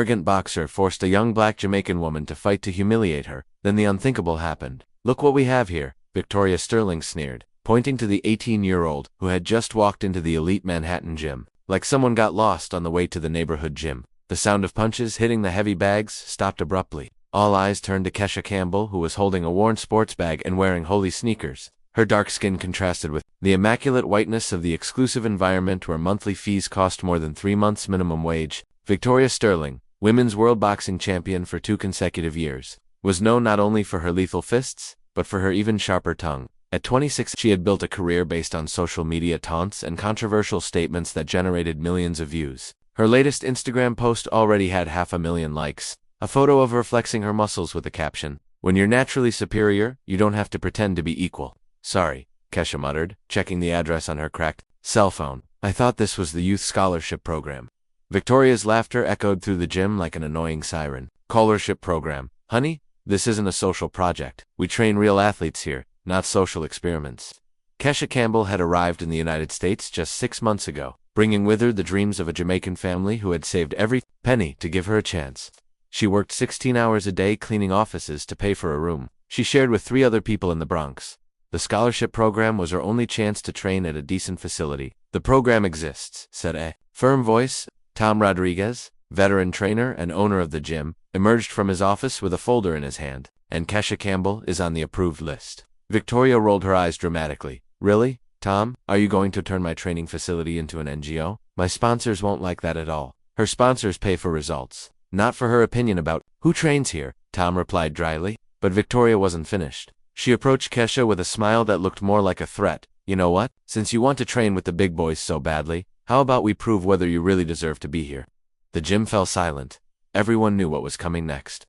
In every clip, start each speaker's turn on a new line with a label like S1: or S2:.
S1: arrogant boxer forced a young black Jamaican woman to fight to humiliate her. Then the unthinkable happened. "Look what we have here," Victoria Sterling sneered, pointing to the 18-year-old who had just walked into the elite Manhattan gym. Like someone got lost on the way to the neighborhood gym. The sound of punches hitting the heavy bags stopped abruptly. All eyes turned to Kesha Campbell, who was holding a worn sports bag and wearing holy sneakers. Her dark skin contrasted with the immaculate whiteness of the exclusive environment where monthly fees cost more than 3 months' minimum wage. Victoria Sterling, women's world boxing champion for 2 consecutive years, was known not only for her lethal fists, but for her even sharper tongue. At 26, she had built a career based on social media taunts and controversial statements that generated millions of views. Her latest Instagram post already had 500,000 likes, a photo of her flexing her muscles with the caption, "When you're naturally superior, you don't have to pretend to be equal." "Sorry," Kesha muttered, checking the address on her cracked cell phone. "I thought this was the youth scholarship program." Victoria's laughter echoed through the gym like an annoying siren. "Scholarship program? Honey, this isn't a social project. We train real athletes here, not social experiments." Kesha Campbell had arrived in the United States just 6 months ago, bringing with her the dreams of a Jamaican family who had saved every penny to give her a chance. She worked 16 hours a day cleaning offices to pay for a room she shared with 3 other people in the Bronx. The scholarship program was her only chance to train at a decent facility. "The program exists," said a firm voice. Tom Rodriguez, veteran trainer and owner of the gym, emerged from his office with a folder in his hand. "And Kesha Campbell is on the approved list." Victoria rolled her eyes dramatically. "Really, Tom? Are you going to turn my training facility into an NGO? My sponsors won't like that at all." "Her sponsors pay for results, not for her opinion about who trains here," Tom replied dryly. But Victoria wasn't finished. She approached Kesha with a smile that looked more like a threat. "You know what? Since you want to train with the big boys so badly, how about we prove whether you really deserve to be here?" The gym fell silent. Everyone knew what was coming next.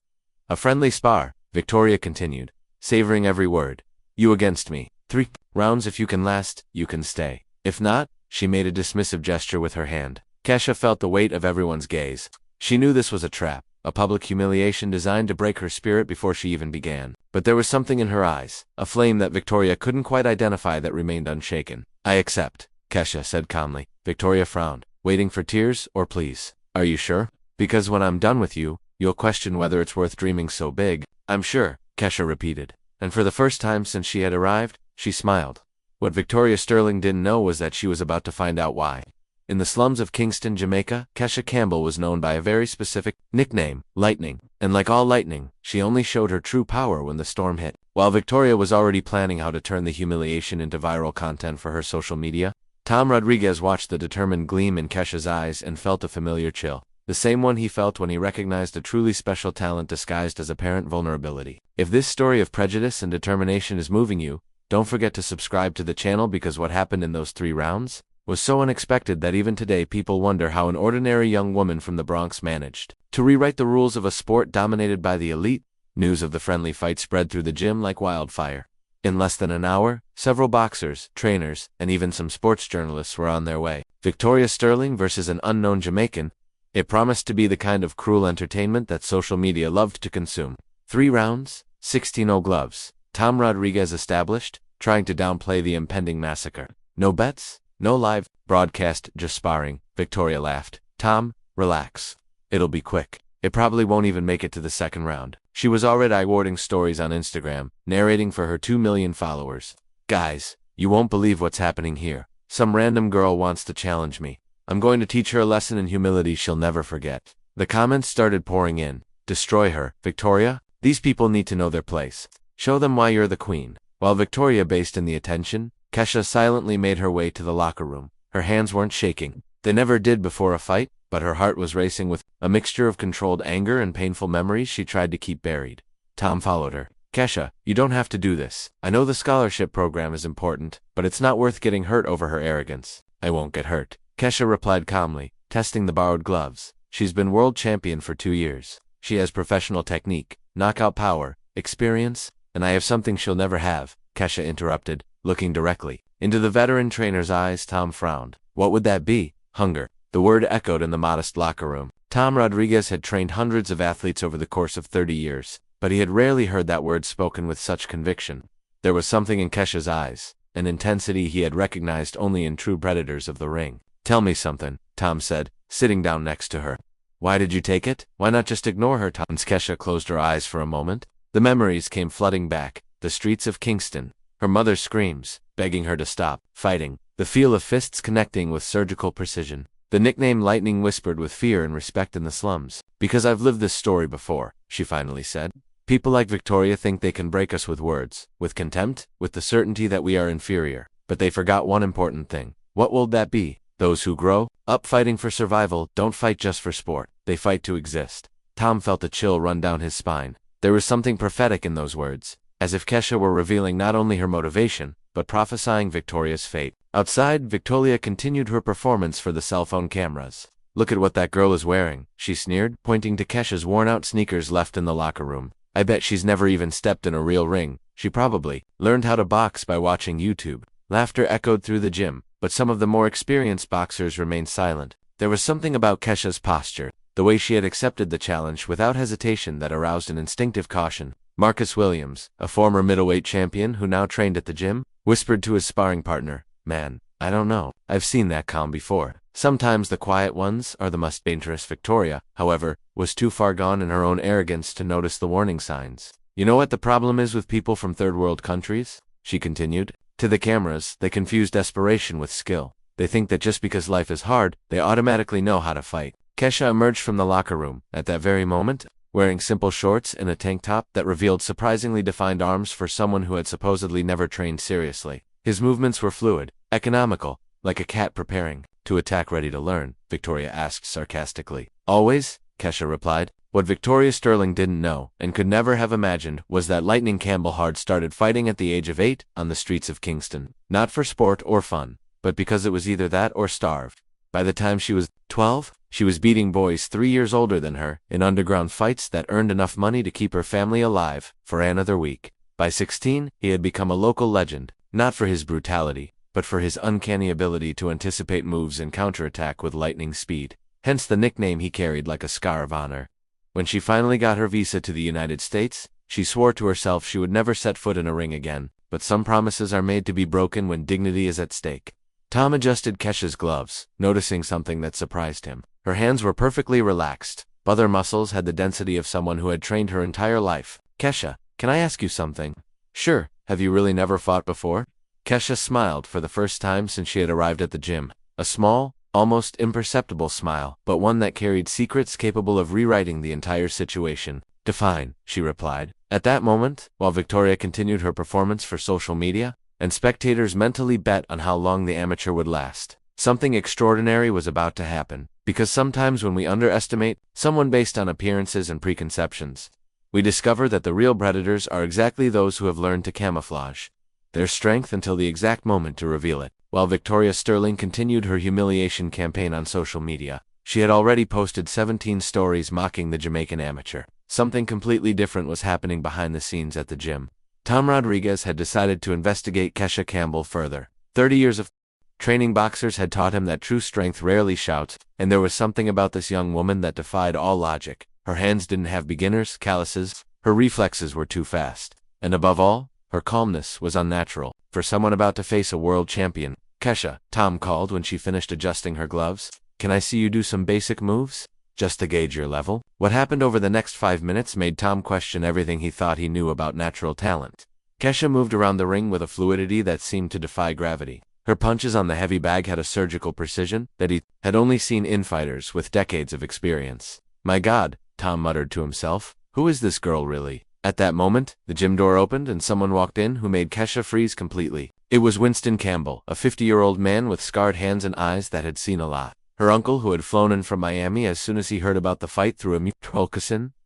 S1: "A friendly spar," Victoria continued, savoring every word. "You against me. 3 rounds. If you can last, you can stay. If not," she made a dismissive gesture with her hand. Kesha felt the weight of everyone's gaze. She knew this was a trap, a public humiliation designed to break her spirit before she even began. But there was something in her eyes, a flame that Victoria couldn't quite identify that remained unshaken. "I accept," Kesha said calmly. Victoria frowned, waiting for tears or pleas. "Are you sure? Because when I'm done with you, you'll question whether it's worth dreaming so big." "I'm sure," Kesha repeated. And for the first time since she had arrived, she smiled. What Victoria Sterling didn't know was that she was about to find out why. In the slums of Kingston, Jamaica, Kesha Campbell was known by a very specific nickname, Lightning. And like all lightning, she only showed her true power when the storm hit. While Victoria was already planning how to turn the humiliation into viral content for her social media, Tom Rodriguez watched the determined gleam in Kesha's eyes and felt a familiar chill. The same one he felt when he recognized a truly special talent disguised as apparent vulnerability. If this story of prejudice and determination is moving you, don't forget to subscribe to the channel, because what happened in those 3 rounds was so unexpected that even today people wonder how an ordinary young woman from the Bronx managed to rewrite the rules of a sport dominated by the elite. News of the friendly fight spread through the gym like wildfire. In less than an hour, several boxers, trainers, and even some sports journalists were on their way. Victoria Sterling versus an unknown Jamaican. It promised to be the kind of cruel entertainment that social media loved to consume. 3 rounds, 16 gloves. Tom Rodriguez established, trying to downplay the impending massacre. "No bets? No live broadcast, just sparring," Victoria laughed. "Tom, relax. It'll be quick. It probably won't even make it to the 2nd round." She was already awarding stories on Instagram, narrating for her 2 million followers. "Guys, you won't believe what's happening here. Some random girl wants to challenge me. I'm going to teach her a lesson in humility she'll never forget." The comments started pouring in. "Destroy her, Victoria. These people need to know their place. Show them why you're the queen." While Victoria based in the attention, Kesha silently made her way to the locker room. Her hands weren't shaking. They never did before a fight, but her heart was racing with a mixture of controlled anger and painful memories she tried to keep buried. Tom followed her. "Kesha, you don't have to do this. I know the scholarship program is important, but it's not worth getting hurt over her arrogance." "I won't get hurt," Kesha replied calmly, testing the borrowed gloves. "She's been world champion for 2 years. She has professional technique, knockout power, experience, and I have something she'll never have," Kesha interrupted, looking directly into the veteran trainer's eyes. Tom frowned. "What would that be?" "Hunger." The word echoed in the modest locker room. Tom Rodriguez had trained hundreds of athletes over the course of 30 years, but he had rarely heard that word spoken with such conviction. There was something in Kesha's eyes, an intensity he had recognized only in true predators of the ring. "Tell me something," Tom said, sitting down next to her. Why did you take it? Why not just ignore her? Kesha closed her eyes for a moment. The memories came flooding back. The streets of Kingston. Her mother's screams, begging her to stop fighting. The feel of fists connecting with surgical precision. The nickname Lightning whispered with fear and respect in the slums. Because I've lived this story before, she finally said. People like Victoria think they can break us with words, with contempt, with the certainty that we are inferior. But they forgot one important thing. What will that be? Those who grow up fighting for survival don't fight just for sport. They fight to exist. Tom felt a chill run down his spine. There was something prophetic in those words, as if Kesha were revealing not only her motivation, but prophesying Victoria's fate. Outside, Victoria continued her performance for the cell phone cameras. Look at what that girl is wearing, she sneered, pointing to Kesha's worn-out sneakers left in the locker room. I bet she's never even stepped in a real ring. She probably learned how to box by watching YouTube. Laughter echoed through the gym, but some of the more experienced boxers remained silent. There was something about Kesha's posture, the way she had accepted the challenge without hesitation, that aroused an instinctive caution. Marcus Williams, a former middleweight champion who now trained at the gym, whispered to his sparring partner, "Man, I don't know. I've seen that calm before. Sometimes the quiet ones are the most dangerous." Victoria, however, was too far gone in her own arrogance to notice the warning signs. "You know what the problem is with people from third world countries?" she continued. To the cameras, they confuse desperation with skill. They think that just because life is hard, they automatically know how to fight. Kesha emerged from the locker room, at that very moment, wearing simple shorts and a tank top that revealed surprisingly defined arms for someone who had supposedly never trained seriously. His movements were fluid, economical, like a cat preparing to attack ready to learn, Victoria asked sarcastically. "Always?" Kesha replied. What Victoria Sterling didn't know, and could never have imagined, was that Lightning Campbell Hard started fighting at the age of 8 on the streets of Kingston. Not for sport or fun, but because it was either that or starve. By the time she was 12, she was beating boys 3 years older than her in underground fights that earned enough money to keep her family alive for another week. By 16, he had become a local legend, not for his brutality, but for his uncanny ability to anticipate moves and counterattack with lightning speed. Hence the nickname he carried like a scar of honor. When she finally got her visa to the United States, she swore to herself she would never set foot in a ring again, but some promises are made to be broken when dignity is at stake. Tom adjusted Kesha's gloves, noticing something that surprised him. Her hands were perfectly relaxed, but her muscles had the density of someone who had trained her entire life. "Kesha, can I ask you something?" "Sure. Have you really never fought before?" Kesha smiled for the first time since she had arrived at the gym. A small, almost imperceptible smile, but one that carried secrets capable of rewriting the entire situation. "Define," she replied. At that moment, while Victoria continued her performance for social media, and spectators mentally bet on how long the amateur would last, something extraordinary was about to happen. Because sometimes when we underestimate someone based on appearances and preconceptions, we discover that the real predators are exactly those who have learned to camouflage their strength until the exact moment to reveal it. While Victoria Sterling continued her humiliation campaign on social media, she had already posted 17 stories mocking the Jamaican amateur. Something completely different was happening behind the scenes at the gym. Tom Rodriguez had decided to investigate Kesha Campbell further. 30 years of training boxers had taught him that true strength rarely shouts, and there was something about this young woman that defied all logic. Her hands didn't have beginner's calluses, her reflexes were too fast, and above all, her calmness was unnatural for someone about to face a world champion. "Kesha," Tom called when she finished adjusting her gloves. "Can I see you do some basic moves? Just to gauge your level?" What happened over the next 5 minutes made Tom question everything he thought he knew about natural talent. Kesha moved around the ring with a fluidity that seemed to defy gravity. Her punches on the heavy bag had a surgical precision that he had only seen in fighters with decades of experience. "My God," Tom muttered to himself, "who is this girl really?" At that moment, the gym door opened and someone walked in who made Kesha freeze completely. It was Winston Campbell, a 50-year-old man with scarred hands and eyes that had seen a lot. Her uncle, who had flown in from Miami as soon as he heard about the fight through a mutual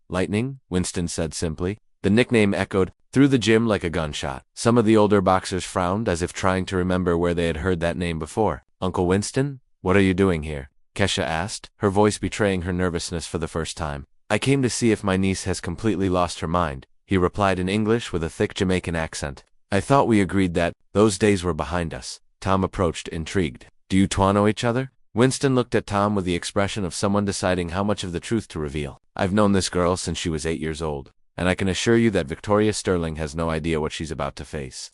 S1: Lightning, Winston said simply. The nickname echoed through the gym like a gunshot. Some of the older boxers frowned as if trying to remember where they had heard that name before. "Uncle Winston? What are you doing here?" Kesha asked, her voice betraying her nervousness for the first time. "I came to see if my niece has completely lost her mind," he replied in English with a thick Jamaican accent. "I thought we agreed that those days were behind us." Tom approached, intrigued. "Do you twa know each other?" Winston looked at Tom with the expression of someone deciding how much of the truth to reveal. "I've known this girl since she was 8 years old, and I can assure you that Victoria Sterling has no idea what she's about to face."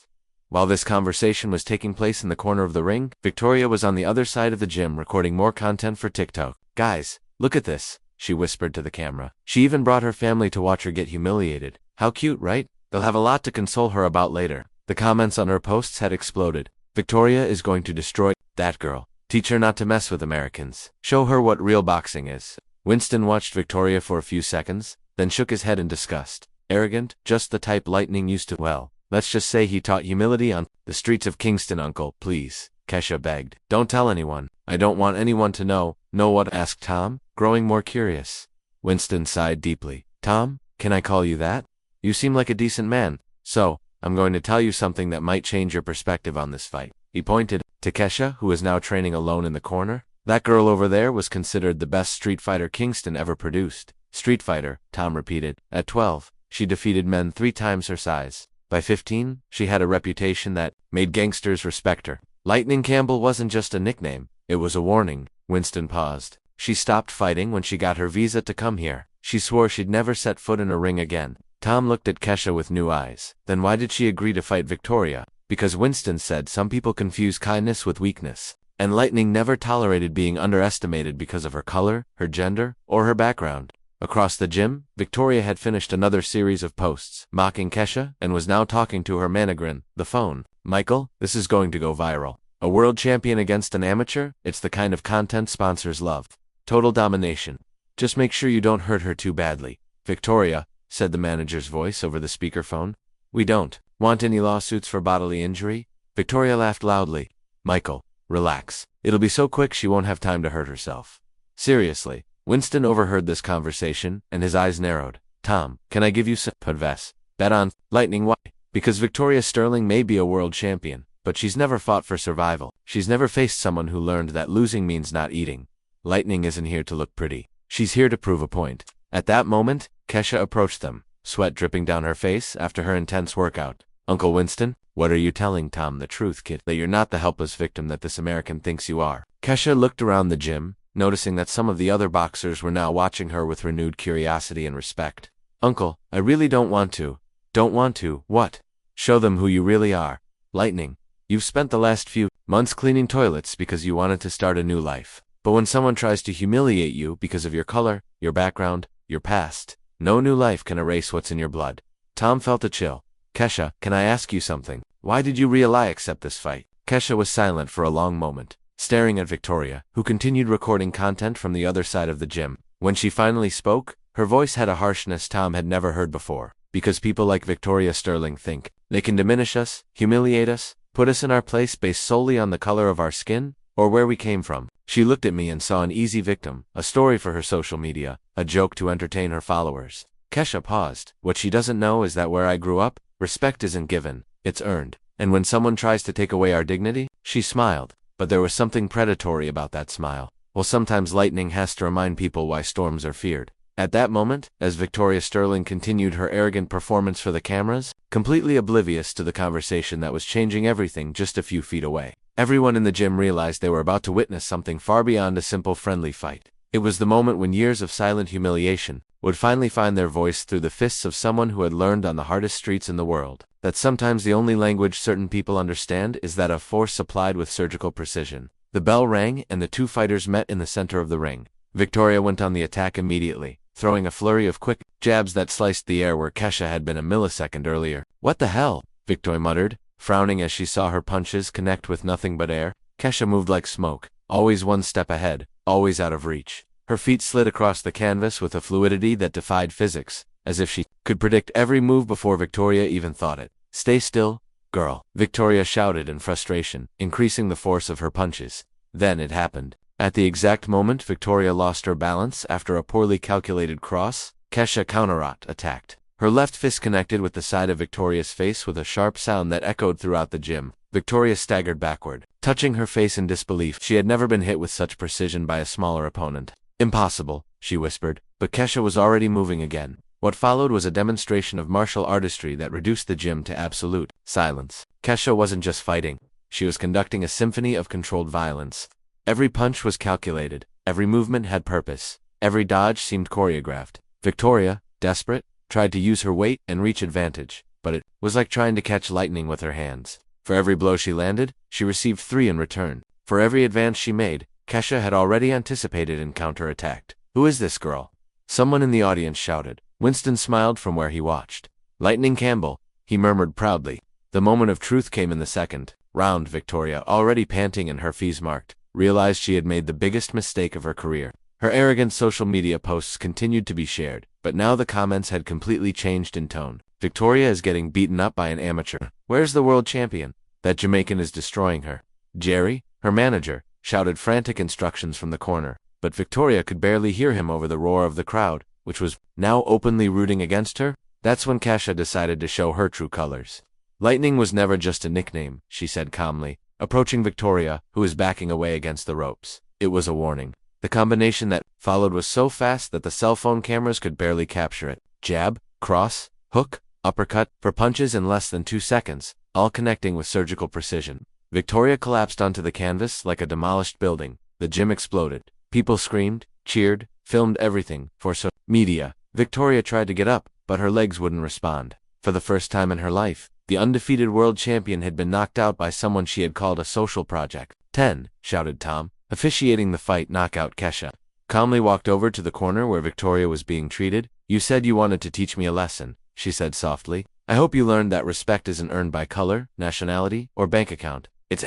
S1: While this conversation was taking place in the corner of the ring, Victoria was on the other side of the gym recording more content for TikTok. "Guys, look at this," she whispered to the camera. She even brought her family to watch her get humiliated. How cute, right? They'll have a lot to console her about later. The comments on her posts had exploded. Victoria is going to destroy that girl. Teach her not to mess with Americans. Show her what real boxing is. Winston watched Victoria for a few seconds, then shook his head in disgust. Arrogant, just the type Lightning used to. Well, let's just say he taught humility on the streets of Kingston, uncle, please, Kesha begged. Don't tell anyone. I don't want anyone to know. Know what? Asked Tom, growing more curious. Winston sighed deeply. Tom, can I call you that? You seem like a decent man, so I'm going to tell you something that might change your perspective on this fight. He pointed to Kesha, who was now training alone in the corner. That girl over there was considered the best street fighter Kingston ever produced. Street fighter, Tom repeated. At 12, she defeated men 3 times her size. By 15, she had a reputation that made gangsters respect her. Lightning Campbell wasn't just a nickname, it was a warning. Winston paused. She stopped fighting when she got her visa to come here. She swore she'd never set foot in a ring again. Tom looked at Kesha with new eyes. Then why did she agree to fight Victoria? Because Winston said some people confuse kindness with weakness, and Lightning never tolerated being underestimated because of her color, her gender, or her background. Across the gym, Victoria had finished another series of posts, mocking Kesha, and was now talking to her mannequin, the phone. Michael, this is going to go viral. A world champion against an amateur? It's the kind of content sponsors love. Total domination. Just make sure you don't hurt her too badly. Victoria, said the manager's voice over the speakerphone. We don't want any lawsuits for bodily injury. Victoria laughed loudly. Michael, relax. It'll be so quick she won't have time to hurt herself. Seriously. Winston overheard this conversation, and his eyes narrowed. Tom, can I give you some advice? Bet on Lightning. Why? Because Victoria Sterling may be a world champion, but she's never fought for survival. She's never faced someone who learned that losing means not eating. Lightning isn't here to look pretty. She's here to prove a point. At that moment, Kesha approached them, sweat dripping down her face after her intense workout. Uncle Winston, what are you telling Tom the truth, kid? That you're not the helpless victim that this American thinks you are. Kesha looked around the gym, noticing that some of the other boxers were now watching her with renewed curiosity and respect. Uncle, I really don't want to. Don't want to, what? Show them who you really are. Lightning, you've spent the last few months cleaning toilets because you wanted to start a new life. But when someone tries to humiliate you because of your color, your background, your past, no new life can erase what's in your blood. Tom felt a chill. Kesha, can I ask you something? Why did you really accept this fight? Kesha was silent for a long moment, staring at Victoria, who continued recording content from the other side of the gym. When she finally spoke, her voice had a harshness Tom had never heard before. Because people like Victoria Sterling think they can diminish us, humiliate us, put us in our place based solely on the color of our skin, or where we came from. She looked at me and saw an easy victim, a story for her social media, a joke to entertain her followers. Kesha paused. What she doesn't know is that where I grew up, respect isn't given, it's earned. And when someone tries to take away our dignity, she smiled. But there was something predatory about that smile. Well, sometimes Lightning has to remind people why storms are feared. At that moment, as Victoria Sterling continued her arrogant performance for the cameras, completely oblivious to the conversation that was changing everything just a few feet away, everyone in the gym realized they were about to witness something far beyond a simple friendly fight. It was the moment when years of silent humiliation would finally find their voice through the fists of someone who had learned on the hardest streets in the world that sometimes the only language certain people understand is that of force supplied with surgical precision. The bell rang and the two fighters met in the center of the ring. Victoria went on the attack immediately, throwing a flurry of quick jabs that sliced the air where Kesha had been a millisecond earlier. What the hell? Victoria muttered, frowning as she saw her punches connect with nothing but air. Kesha moved like smoke, always one step ahead, always out of reach. Her feet slid across the canvas with a fluidity that defied physics, as if she could predict every move before Victoria even thought it. Stay still, girl, Victoria shouted in frustration, increasing the force of her punches. Then it happened. At the exact moment Victoria lost her balance after a poorly calculated cross, Kesha counter-attacked. Her left fist connected with the side of Victoria's face with a sharp sound that echoed throughout the gym. Victoria staggered backward, touching her face in disbelief. She had never been hit with such precision by a smaller opponent. Impossible, she whispered, but Kesha was already moving again. What followed was a demonstration of martial artistry that reduced the gym to absolute silence. Kesha wasn't just fighting. She was conducting a symphony of controlled violence. Every punch was calculated. Every movement had purpose. Every dodge seemed choreographed. Victoria, desperate, tried to use her weight and reach advantage, but it was like trying to catch lightning with her hands. For every blow she landed, she received 3 in return. For every advance she made, Kesha had already anticipated and counterattacked. Who is this girl? Someone in the audience shouted. Winston smiled from where he watched. Lightning Campbell, he murmured proudly. The moment of truth came in the second round. Victoria, already panting and her fees marked, realized she had made the biggest mistake of her career. Her arrogant social media posts continued to be shared, but now the comments had completely changed in tone. Victoria is getting beaten up by an amateur. Where's the world champion? That Jamaican is destroying her. Jerry, her manager, shouted frantic instructions from the corner, but Victoria could barely hear him over the roar of the crowd, which was now openly rooting against her. That's when Kesha decided to show her true colors. Lightning was never just a nickname, she said calmly, approaching Victoria, who was backing away against the ropes. It was a warning. The combination that followed was so fast that the cell phone cameras could barely capture it. Jab, cross, hook, uppercut, for punches in less than 2 seconds, all connecting with surgical precision. Victoria collapsed onto the canvas like a demolished building. The gym exploded. People screamed, cheered, filmed everything for social media. Victoria tried to get up, but her legs wouldn't respond. For the first time in her life, the undefeated world champion had been knocked out by someone she had called a social project. 10, shouted Tom, officiating the fight. Knockout. Kesha calmly walked over to the corner where Victoria was being treated. You said you wanted to teach me a lesson, she said softly. I hope you learned that respect isn't earned by color, nationality, or bank account. It's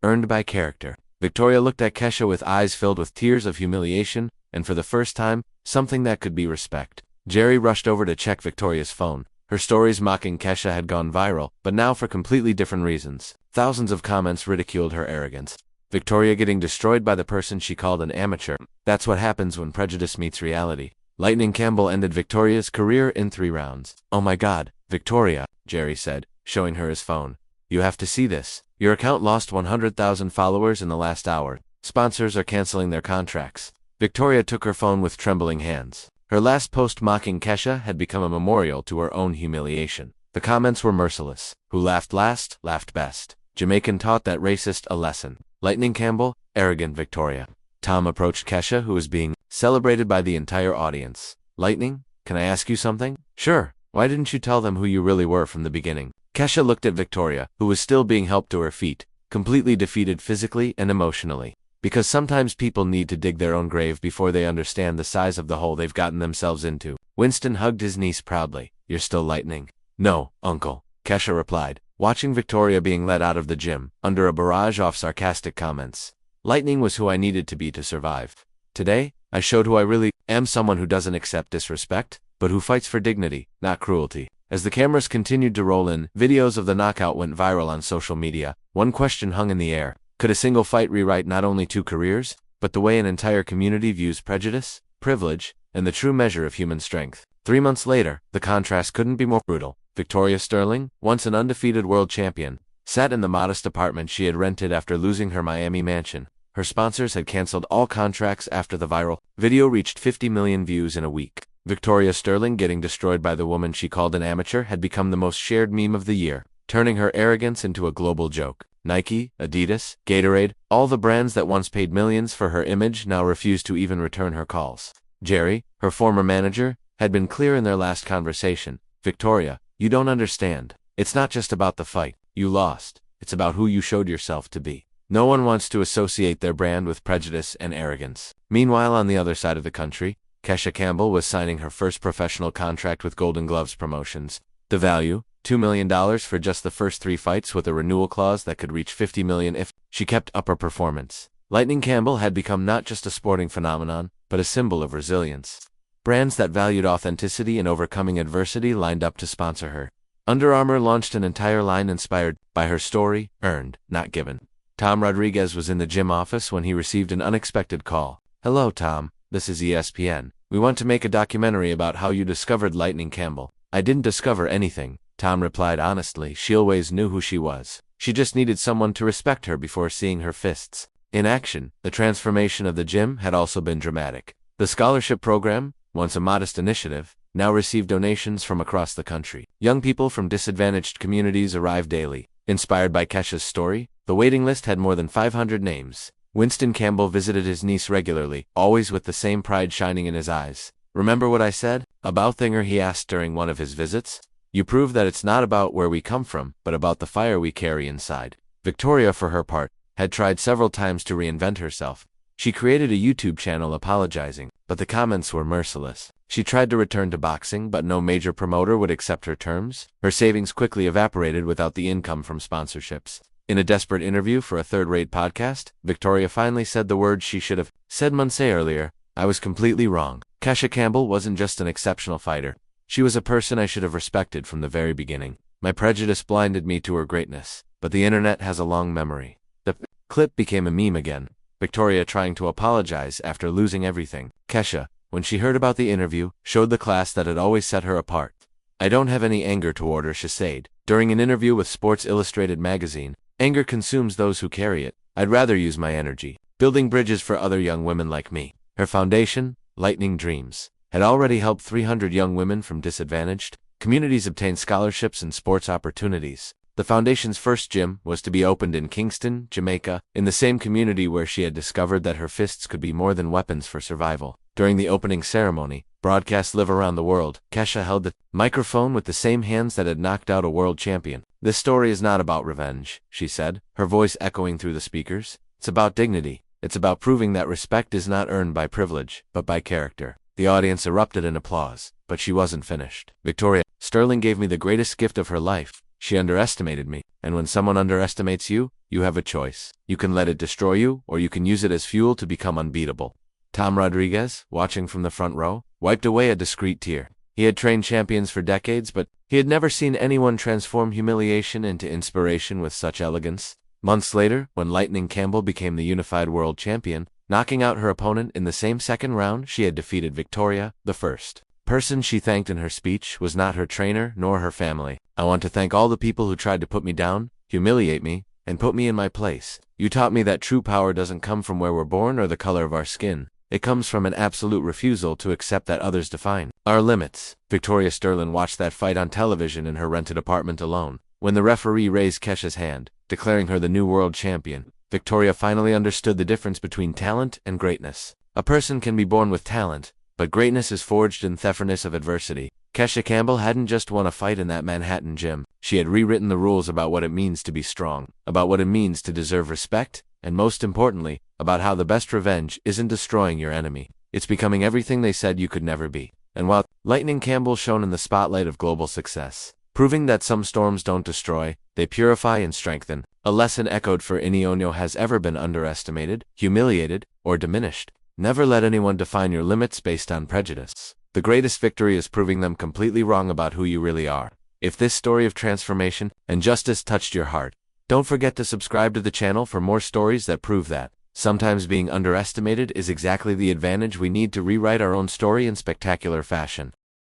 S1: earned by character. Victoria looked at Kesha with eyes filled with tears of humiliation, and for the first time, something that could be respect. Jerry rushed over to check Victoria's phone. Her stories mocking Kesha had gone viral, but now for completely different reasons. Thousands of comments ridiculed her arrogance. Victoria getting destroyed by the person she called an amateur. That's what happens when prejudice meets reality. Lightning Campbell ended Victoria's career in 3 rounds. Oh my God, Victoria, Jerry said, showing her his phone. You have to see this. Your account lost 100,000 followers in the last hour. Sponsors are canceling their contracts. Victoria took her phone with trembling hands. Her last post mocking Kesha had become a memorial to her own humiliation. The comments were merciless. Who laughed last, laughed best. Jamaican taught that racist a lesson. Lightning Campbell, arrogant Victoria. Tom approached Kesha, who was being celebrated by the entire audience. Lightning, can I ask you something? Sure. Why didn't you tell them who you really were from the beginning? Kesha looked at Victoria, who was still being helped to her feet, completely defeated physically and emotionally. Because sometimes people need to dig their own grave before they understand the size of the hole they've gotten themselves into. Winston hugged his niece proudly. You're still Lightning? No, Uncle, Kesha replied, watching Victoria being led out of the gym, under a barrage of sarcastic comments. Lightning was who I needed to be to survive. Today, I showed who I really am, someone who doesn't accept disrespect, but who fights for dignity, not cruelty. As the cameras continued to roll in, videos of the knockout went viral on social media. One question hung in the air. Could a single fight rewrite not only 2 careers, but the way an entire community views prejudice, privilege, and the true measure of human strength? 3 months later, the contrast couldn't be more brutal. Victoria Sterling, once an undefeated world champion, sat in the modest apartment she had rented after losing her Miami mansion. Her sponsors had canceled all contracts after the viral video reached 50 million views in a week. Victoria Sterling getting destroyed by the woman she called an amateur had become the most shared meme of the year, turning her arrogance into a global joke. Nike, Adidas, Gatorade, all the brands that once paid millions for her image now refused to even return her calls. Jerry, her former manager, had been clear in their last conversation. Victoria, you don't understand. It's not just about the fight. You lost. It's about who you showed yourself to be. No one wants to associate their brand with prejudice and arrogance. Meanwhile, on the other side of the country, Kesha Campbell was signing her first professional contract with Golden Gloves Promotions. The value, $2 million for just the first 3 fights, with a renewal clause that could reach $50 million if she kept up her performance. Lightning Campbell had become not just a sporting phenomenon, but a symbol of resilience. Brands that valued authenticity and overcoming adversity lined up to sponsor her. Under Armour launched an entire line inspired by her story, earned, not given. Tom Rodriguez was in the gym office when he received an unexpected call. Hello, Tom. This is ESPN. We want to make a documentary about how you discovered Lightning Campbell. I didn't discover anything, Tom replied honestly. She always knew who she was. She just needed someone to respect her before seeing her fists in action. The transformation of the gym had also been dramatic. The scholarship program, once a modest initiative, now received donations from across the country. Young people from disadvantaged communities arrived daily. Inspired by Kesha's story, the waiting list had more than 500 names. Winston Campbell visited his niece regularly, always with the same pride shining in his eyes. Remember what I said about Thinger, he asked during one of his visits? You prove that it's not about where we come from, but about the fire we carry inside. Victoria, for her part, had tried several times to reinvent herself. She created a YouTube channel apologizing but the comments were merciless. She tried to return to boxing, but no major promoter would accept her terms. Her savings quickly evaporated without the income from sponsorships. In a desperate interview for a third-rate podcast, Victoria finally said the words she should have said months earlier: "I was completely wrong. Kesha Campbell wasn't just an exceptional fighter. She was a person I should have respected from the very beginning. My prejudice blinded me to her greatness, but the internet has a long memory." The clip became a meme again. Victoria trying to apologize after losing everything. Kesha, when she heard about the interview, showed the class that had always set her apart. "I don't have any anger toward her," she said. During an interview with Sports Illustrated magazine, "Anger consumes those who carry it. I'd rather use my energy building bridges for other young women like me." Her foundation, Lightning Dreams, had already helped 300 young women from disadvantaged communities obtain scholarships and sports opportunities. The foundation's first gym was to be opened in Kingston, Jamaica, in the same community where she had discovered that her fists could be more than weapons for survival. During the opening ceremony, broadcast live around the world, Kesha held the microphone with the same hands that had knocked out a world champion. "This story is not about revenge," she said, her voice echoing through the speakers. "It's about dignity. It's about proving that respect is not earned by privilege, but by character." The audience erupted in applause, but she wasn't finished. "Victoria Sterling gave me the greatest gift of her life. She underestimated me, and when someone underestimates you, you have a choice. You can let it destroy you, or you can use it as fuel to become unbeatable." Tom Rodriguez, watching from the front row, wiped away a discreet tear. He had trained champions for decades, but he had never seen anyone transform humiliation into inspiration with such elegance. Months later, when Lightning Campbell became the unified world champion, knocking out her opponent in the same second round she had defeated Victoria, the first person she thanked in her speech was not her trainer nor her family. "I want to thank all the people who tried to put me down, humiliate me, and put me in my place. You taught me that true power doesn't come from where we're born or the color of our skin. It comes from an absolute refusal to accept that others define our limits." Victoria Sterling watched that fight on television in her rented apartment alone. When the referee raised Kesha's hand, declaring her the new world champion, Victoria finally understood the difference between talent and greatness. A person can be born with talent, but greatness is forged in the furnace of adversity. Kesha Campbell hadn't just won a fight in that Manhattan gym. She had rewritten the rules about what it means to be strong, about what it means to deserve respect, and most importantly, about how the best revenge isn't destroying your enemy. It's becoming everything they said you could never be. And while Lightning Campbell shone in the spotlight of global success, proving that some storms don't destroy, they purify and strengthen, a lesson echoed for Inionio has ever been underestimated, humiliated, or diminished. Never let anyone define your limits based on prejudice. The greatest victory is proving them completely wrong about who you really are. If this story of transformation and justice touched your heart, don't forget to subscribe to the channel for more stories that prove that sometimes being underestimated is exactly the advantage we need to rewrite our own story in spectacular fashion.